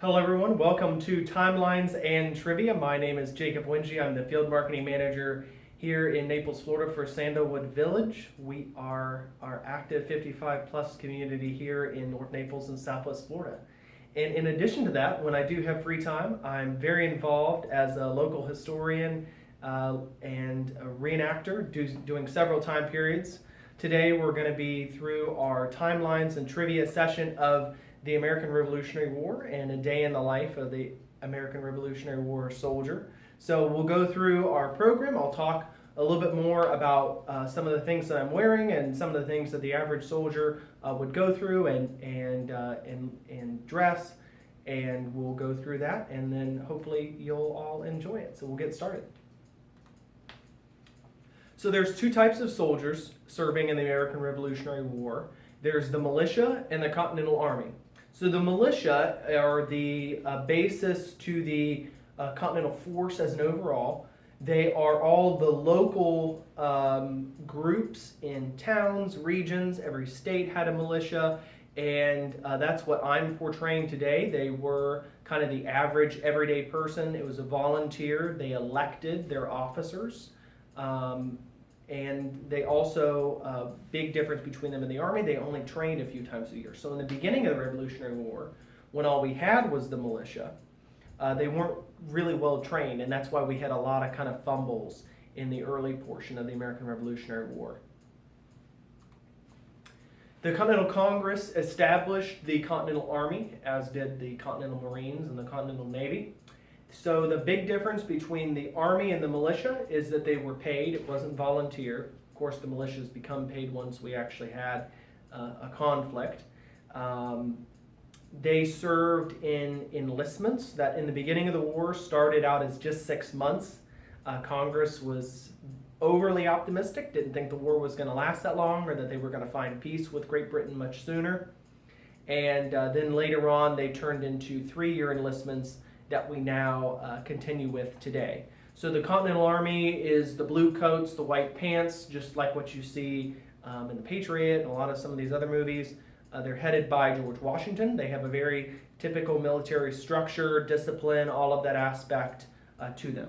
Hello everyone, welcome to Timelines and Trivia. My name is Jacob Winge. I'm the Field Marketing Manager here in Naples, Florida for Sandalwood Village. We are our active 55 plus community here in North Naples and Southwest Florida. And in addition to that, when I do have free time, I'm very involved as a local historian and a reenactor, doing several time periods. Today we're going to be through our Timelines and Trivia session of the American Revolutionary War and a day in the life of the American Revolutionary War soldier. So we'll go through our program. I'll talk a little bit more about some of the things that I'm wearing and some of the things that the average soldier would go through and dress, and we'll go through that, and then hopefully you'll all enjoy it. So we'll get started. So there's two types of soldiers serving in the American Revolutionary War. There's the militia and the Continental Army. So the militia are the basis to the Continental Force as an overall. They are all the local groups in towns, regions. Every state had a militia, and that's what I'm portraying today. They were kind of the average everyday person. It was a volunteer. They elected their officers. And they also, big difference between them and the Army, they only trained a few times a year. So in the beginning of the Revolutionary War, when all we had was the militia, they weren't really well trained, and that's why we had a lot of kind of fumbles in the early portion of the American Revolutionary War. The Continental Congress established the Continental Army, as did the Continental Marines and the Continental Navy. So the big difference between the Army and the militia is that they were paid. It wasn't volunteer. Of course, the militias become paid once we actually had a conflict. They served in enlistments that in the beginning of the war started out as just 6 months. Congress was overly optimistic, didn't think the war was going to last that long or that they were going to find peace with Great Britain much sooner. And then later on, they turned into 3-year enlistments that we now continue with today. So the Continental Army is the blue coats, the white pants, just like what you see in The Patriot and a lot of some of these other movies. They're headed by George Washington. They have a very typical military structure, discipline, all of that aspect to them.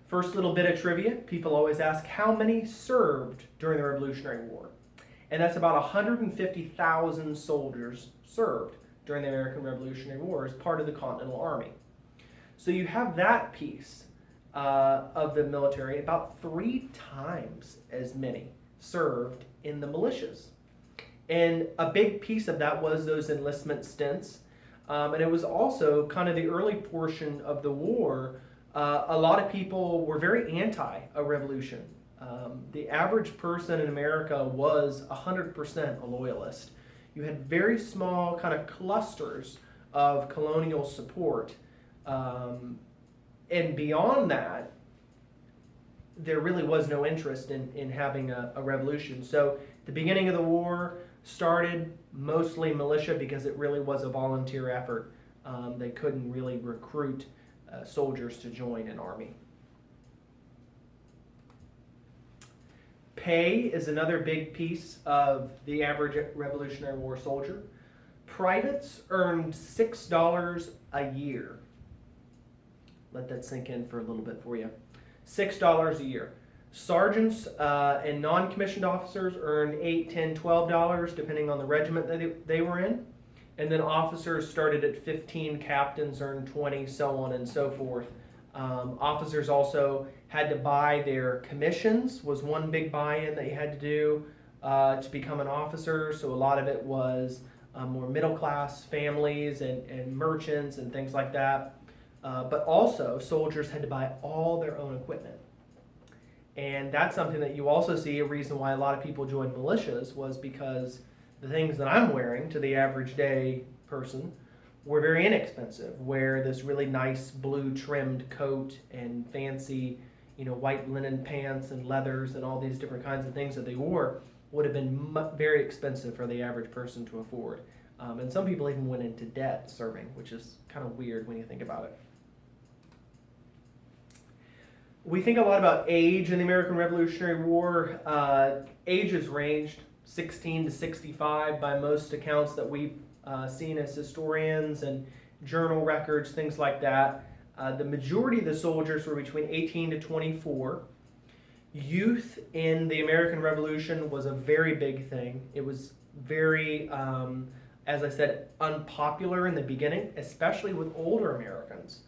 First little bit of trivia. People always ask how many served during the Revolutionary War. And that's about 150,000 soldiers served during the American Revolutionary War as part of the Continental Army. So you have that piece of the military, about 3 times as many served in the militias. And a big piece of that was those enlistment stints. And it was also kind of the early portion of the war. A lot of people were very anti a revolution. The average person in America was 100% a loyalist. You had very small kind of clusters of colonial support. And beyond that, there really was no interest in having a revolution. So the beginning of the war started mostly militia because it really was a volunteer effort. They couldn't really recruit soldiers to join an army. Pay is another big piece of the average Revolutionary War soldier. Privates earned $6 a year. Let that sink in for a little bit for you. $6 a year. Sergeants and non-commissioned officers earned $8, $10, $12, depending on the regiment that they were in. And then officers started at 15, captains earned 20, so on and so forth. Officers also had to buy their commissions, was one big buy-in that you had to do to become an officer. So a lot of it was more middle-class families and merchants and things like that. But also, soldiers had to buy all their own equipment. And that's something that you also see, a reason why a lot of people joined militias was because the things that I'm wearing to the average day person were very inexpensive. Wear this really nice blue trimmed coat and fancy, white linen pants and leathers and all these different kinds of things that they wore would have been very expensive for the average person to afford. And some people even went into debt serving, which is kind of weird when you think about it. We think a lot about age in the American Revolutionary War. Ages ranged 16 to 65 by most accounts that we've seen as historians and journal records, things like that. The majority of the soldiers were between 18 to 24. Youth in the American Revolution was a very big thing. It was very, as I said, unpopular in the beginning, especially with older Americans.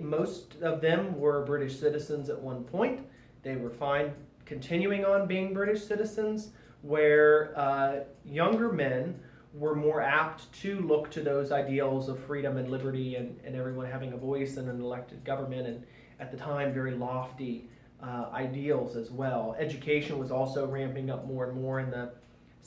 Most of them were British citizens at one point. They were fine continuing on being British citizens, where younger men were more apt to look to those ideals of freedom and liberty and everyone having a voice in an elected government, and at the time very lofty ideals as well. Education was also ramping up more and more in the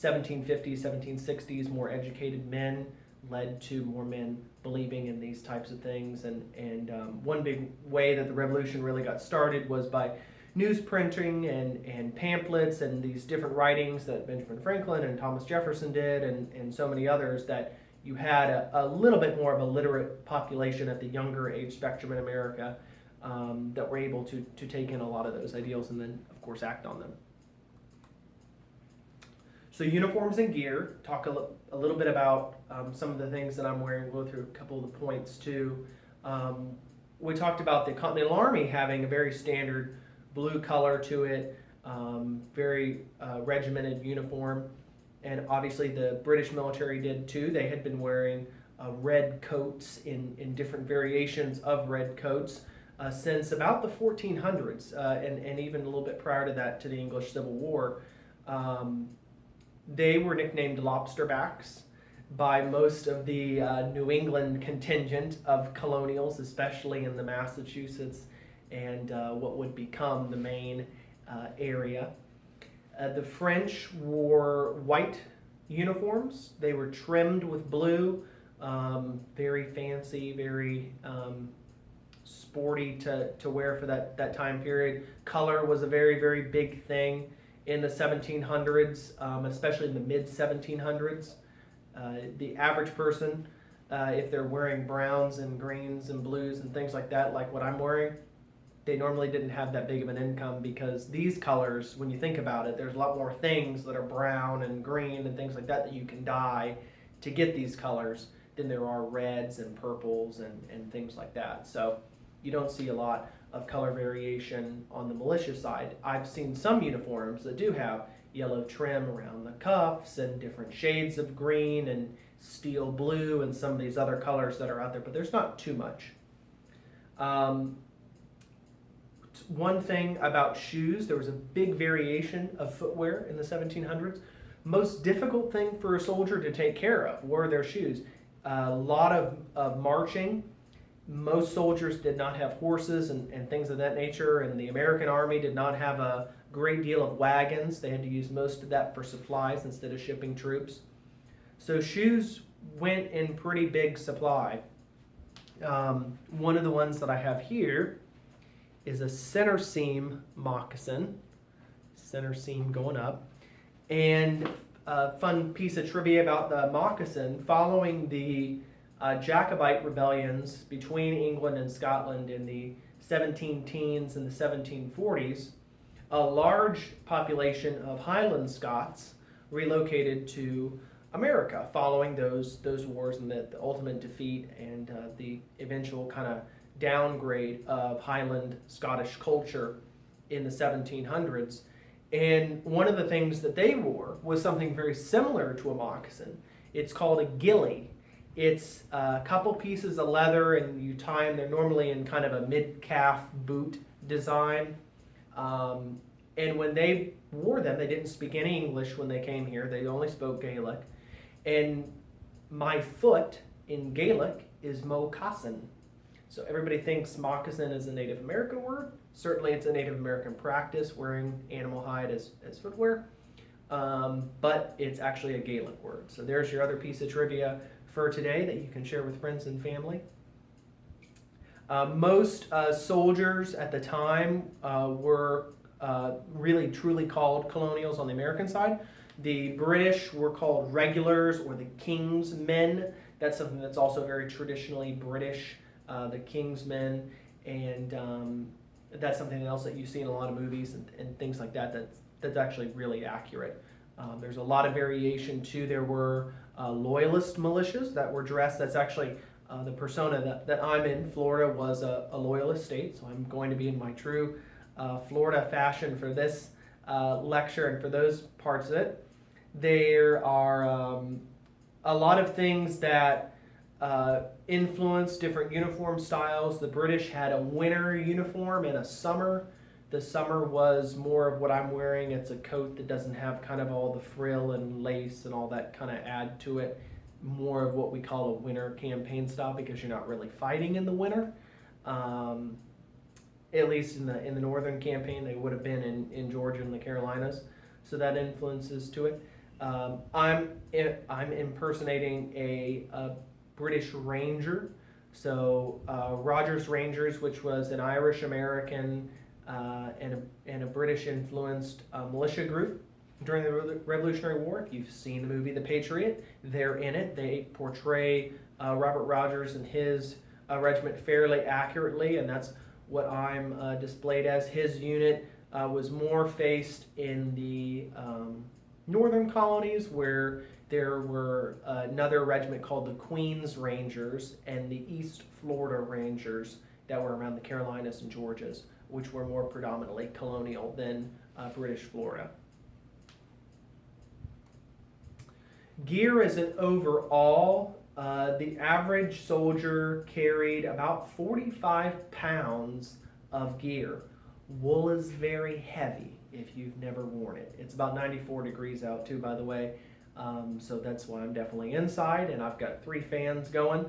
1750s, 1760s. More educated men led to more men believing in these types of things, and one big way that the revolution really got started was by newsprinting and pamphlets and these different writings that Benjamin Franklin and Thomas Jefferson did, and so many others, that you had a little bit more of a literate population at the younger age spectrum in America that were able to take in a lot of those ideals and then, of course, act on them. So uniforms and gear, talk a little bit about some of the things that I'm wearing. We'll go through a couple of the points too. We talked about the Continental Army having a very standard blue color to it, very regimented uniform, and obviously the British military did too. They had been wearing red coats in different variations of red coats since about the 1400s, and even a little bit prior to that, to the English Civil War. They were nicknamed lobsterbacks by most of the New England contingent of colonials, especially in the Massachusetts and what would become the Maine area. The French wore white uniforms. They were trimmed with blue, very fancy, very sporty to wear for that time period. Color was a very, very big thing in the 1700s, especially in the mid-1700s. The average person, if they're wearing browns and greens and blues and things like that, like what I'm wearing, they normally didn't have that big of an income, because these colors, when you think about it, there's a lot more things that are brown and green and things like that you can dye to get these colors than there are reds and purples and things like that. So you don't see a lot of color variation on the militia side. I've seen some uniforms that do have yellow trim around the cuffs and different shades of green and steel blue and some of these other colors that are out there, but there's not too much. One thing about shoes, there was a big variation of footwear in the 1700s. Most difficult thing for a soldier to take care of were their shoes. A lot of marching. Most soldiers did not have horses and things of that nature, and the American Army did not have a great deal of wagons. They had to use most of that for supplies instead of shipping troops. So shoes went in pretty big supply. One of the ones that I have here is a center seam moccasin, center seam going up. And a fun piece of trivia about the moccasin: following the Jacobite rebellions between England and Scotland in the 17 teens and the 1740s, a large population of Highland Scots relocated to America following those wars and the ultimate defeat and the eventual kind of downgrade of Highland Scottish culture in the 1700s. And one of the things that they wore was something very similar to a moccasin. It's called a ghillie. It's a couple pieces of leather, and you tie them. They're normally in kind of a mid-calf boot design. And when they wore them, they didn't speak any English when they came here. They only spoke Gaelic. And my foot in Gaelic is moccasin. So everybody thinks moccasin is a Native American word. Certainly it's a Native American practice, wearing animal hide as footwear. But it's actually a Gaelic word. So there's your other piece of trivia for today that you can share with friends and family. Most soldiers at the time were really truly called colonials on the American side. The British were called regulars, or the King's Men. That's something that's also very traditionally British, the King's Men, and that's something else that you see in a lot of movies and things like that. That's that's actually really accurate. There's a lot of variation too. There were loyalist militias that were dressed. That's actually the persona that I'm in. Florida was a loyalist state, so I'm going to be in my true Florida fashion for this lecture and for those parts of it. There are a lot of things that influence different uniform styles. The British had a winter uniform and a summer. The summer was more of what I'm wearing. It's a coat that doesn't have kind of all the frill and lace and all that kind of add to it. More of what we call a winter campaign style because you're not really fighting in the winter. At least in the northern campaign, they would have been in Georgia and the Carolinas. So that influences to it. I'm impersonating a British Ranger. So Rogers Rangers, which was an Irish American and a British influenced militia group during the Revolutionary War. If you've seen the movie The Patriot, they're in it. They portray Robert Rogers and his regiment fairly accurately, and that's what I'm displayed as. His unit was more faced in the northern colonies, where there were another regiment called the Queen's Rangers and the East Florida Rangers that were around the Carolinas and Georgias, which were more predominantly colonial than British Florida. Gear as an overall, the average soldier carried about 45 pounds of gear. Wool is very heavy if you've never worn it. It's about 94 degrees out too, by the way. So that's why I'm definitely inside, and I've got 3 fans going.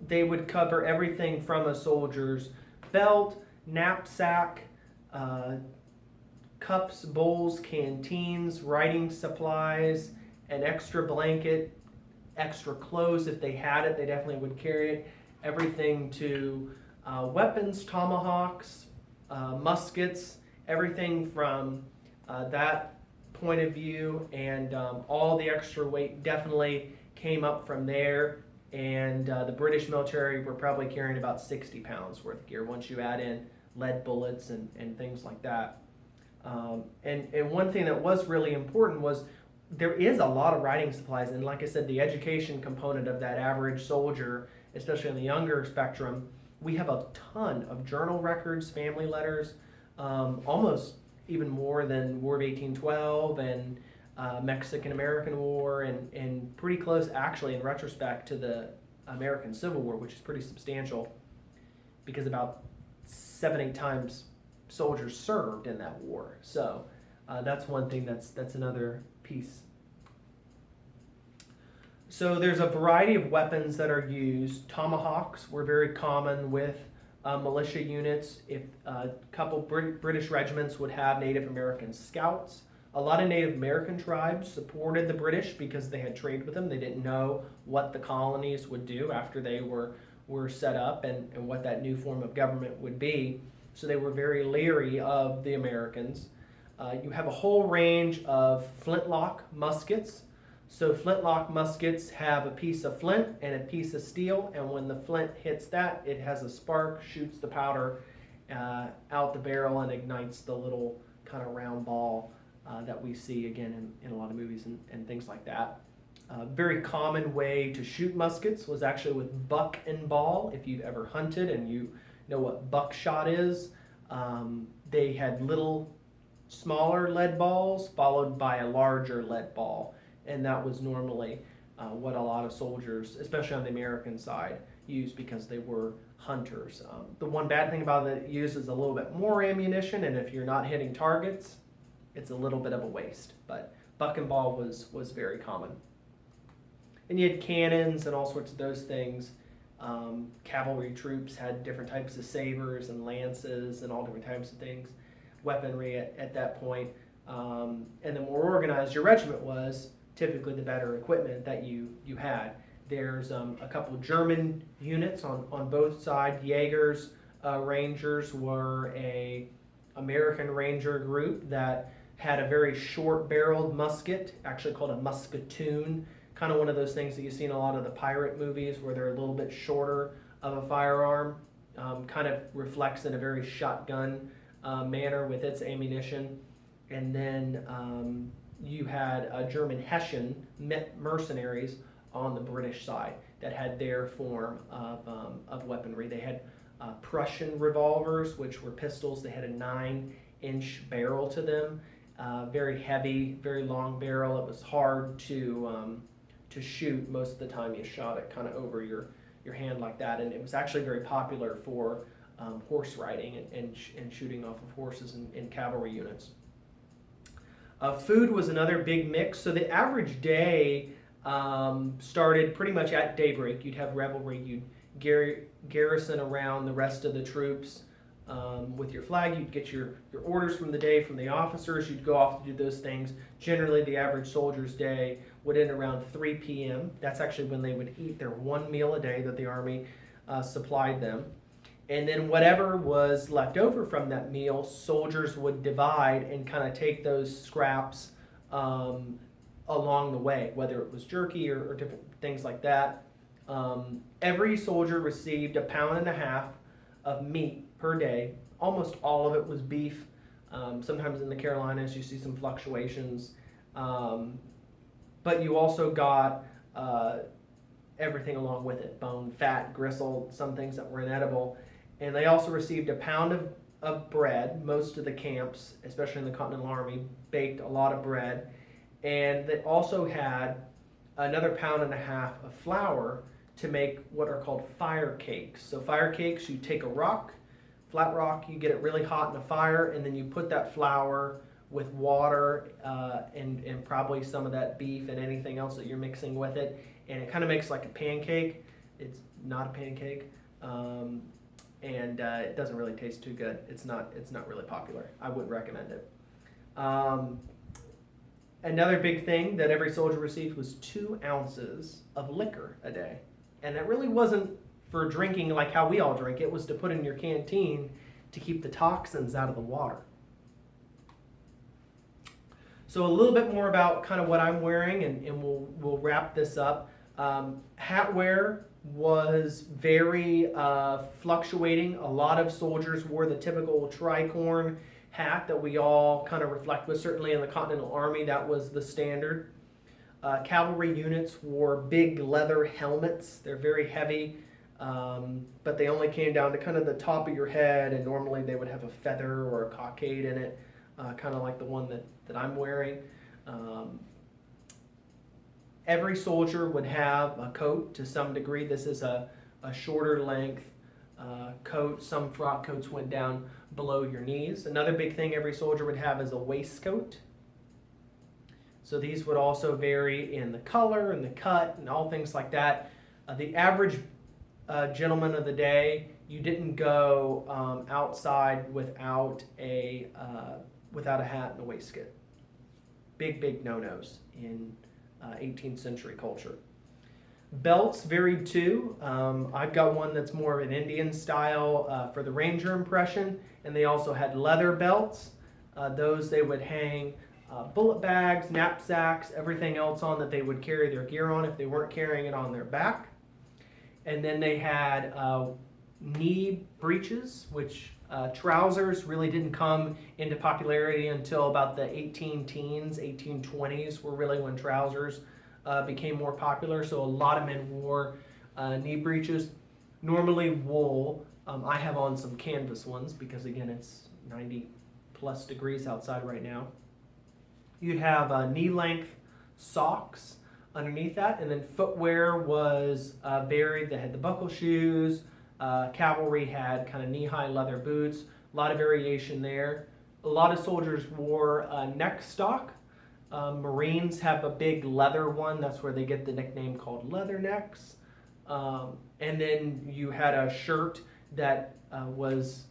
They would cover everything from a soldier's belt, knapsack, cups, bowls, canteens, writing supplies, an extra blanket, extra clothes if they had it. They definitely would carry it. Everything to weapons, tomahawks, muskets, everything from that point of view, and all the extra weight definitely came up from there. And the British military were probably carrying about 60 pounds worth of gear once you add in lead bullets and things like that. And one thing that was really important was there is a lot of writing supplies, and like I said, the education component of that average soldier, especially on the younger spectrum, we have a ton of journal records, family letters, almost even more than War of 1812 and Mexican-American War, and pretty close actually in retrospect to the American Civil War, which is pretty substantial because about 7-8 times soldiers served in that war. So that's one thing that's another piece. So there's a variety of weapons that are used. Tomahawks were very common with militia units. If a couple British regiments would have Native American scouts. A lot of Native American tribes supported the British because they had trade with them. They didn't know what the colonies would do after they were set up and what that new form of government would be. So they were very leery of the Americans. You have a whole range of flintlock muskets. So flintlock muskets have a piece of flint and a piece of steel, and when the flint hits that, it has a spark, shoots the powder out the barrel, and ignites the little kind of round ball that we see again in a lot of movies and things like that. Very common way to shoot muskets was actually with buck and ball. If you've ever hunted and you know what buckshot is, they had little smaller lead balls followed by a larger lead ball, and that was normally what a lot of soldiers, especially on the American side, used because they were hunters. The one bad thing about it uses a little bit more ammunition, and if you're not hitting targets, it's a little bit of a waste. But buck and ball was very common. And you had cannons and all sorts of those things. Cavalry troops had different types of sabers and lances and all different types of things, weaponry at that point. And the more organized your regiment was, typically the better equipment that you had. There's a couple German units on both sides. Jaegers, Rangers were a American Ranger group that had a very short-barreled musket, actually called a musketoon, kind of one of those things that you see in a lot of the pirate movies where they're a little bit shorter of a firearm, kind of reflects in a very shotgun manner with its ammunition. And then you had German Hessian mercenaries on the British side that had their form of weaponry. They had Prussian revolvers, which were pistols. They had a 9-inch barrel to them, very heavy, very long barrel. It was hard to shoot. Most of the time you shot it kind of over your hand like that, and it was actually very popular for horse riding and shooting off of horses in cavalry units. Food was another big mix. So the average day started pretty much at daybreak. You'd have revelry. You'd garrison around the rest of the troops with your flag. You'd get your orders from the day from the officers. You'd go off to do those things. Generally, the average soldier's day would end around 3 p.m. That's actually when they would eat their one meal a day that the Army supplied them. And then whatever was left over from that meal, soldiers would divide and kind of take those scraps along the way, whether it was jerky or different things like that. Every soldier received 1.5 pounds of meat per day. Almost all of it was beef. Sometimes in the Carolinas you see some fluctuations. But you also got everything along with it: bone, fat, gristle, some things that were inedible. And they also received 1 pound of bread. Most of the camps, especially in the Continental Army, baked a lot of bread. And they also had another 1.5 pounds of flour to make what are called fire cakes. So fire cakes, you take a rock, flat rock, you get it really hot in a fire, and then you put that flour with water and probably some of that beef and anything else that you're mixing with it, and it kind of makes like a pancake. It's not a pancake. And it doesn't really taste too good. It's not really popular. I wouldn't recommend it. Another big thing that every soldier received was 2 ounces of liquor a day. And that really wasn't for drinking like how we all drink. It was to put in your canteen to keep the toxins out of the water. So a little bit more about kind of what I'm wearing, and we'll wrap this up. Hat wear was very fluctuating. A lot of soldiers wore the typical tricorn hat that we all kind of reflect with. Certainly in the Continental Army, that was the standard. Cavalry units wore big leather helmets. They're very heavy, but they only came down to kind of the top of your head, and normally they would have a feather or a cockade in it, kind of like the one that I'm wearing. Every soldier would have a coat to some degree. This is a shorter length coat. Some frock coats went down below your knees. Another big thing every soldier would have is a waistcoat. So these would also vary in the color and the cut and all things like that. The average gentleman of the day, you didn't go outside without a hat and a waistcoat. Big no-nos in 18th century culture. Belts varied too. I've got one that's more of an Indian style for the Ranger impression, and they also had leather belts. Those they would hang bullet bags, knapsacks, everything else on that they would carry their gear on if they weren't carrying it on their back. And then they had knee breeches, which trousers really didn't come into popularity until about the 1820s were really when trousers became more popular. So a lot of men wore knee breeches, normally wool. I have on some canvas ones because again it's 90 plus degrees outside right now. You'd have knee length socks underneath that, and then footwear was varied. They had the buckle shoes. Cavalry had kind of knee-high leather boots. A lot of variation there. A lot of soldiers wore neck stock. Marines have a big leather one. That's where they get the nickname called leathernecks. And then you had a shirt that was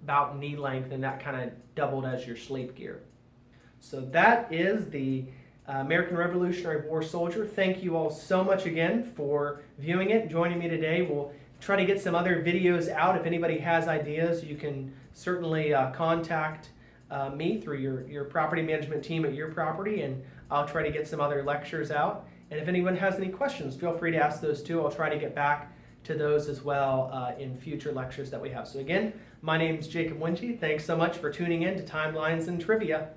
about knee length, and that kind of doubled as your sleep gear. So that is the American Revolutionary War soldier. Thank you all so much again for viewing it and joining me today. We'll try to get some other videos out. If anybody has ideas, you can certainly contact me through your property management team at your property, and I'll try to get some other lectures out. And if anyone has any questions, feel free to ask those too. I'll try to get back to those as well in future lectures that we have. So again, My name's Jacob Winchie. Thanks so much for tuning in to Timelines and Trivia.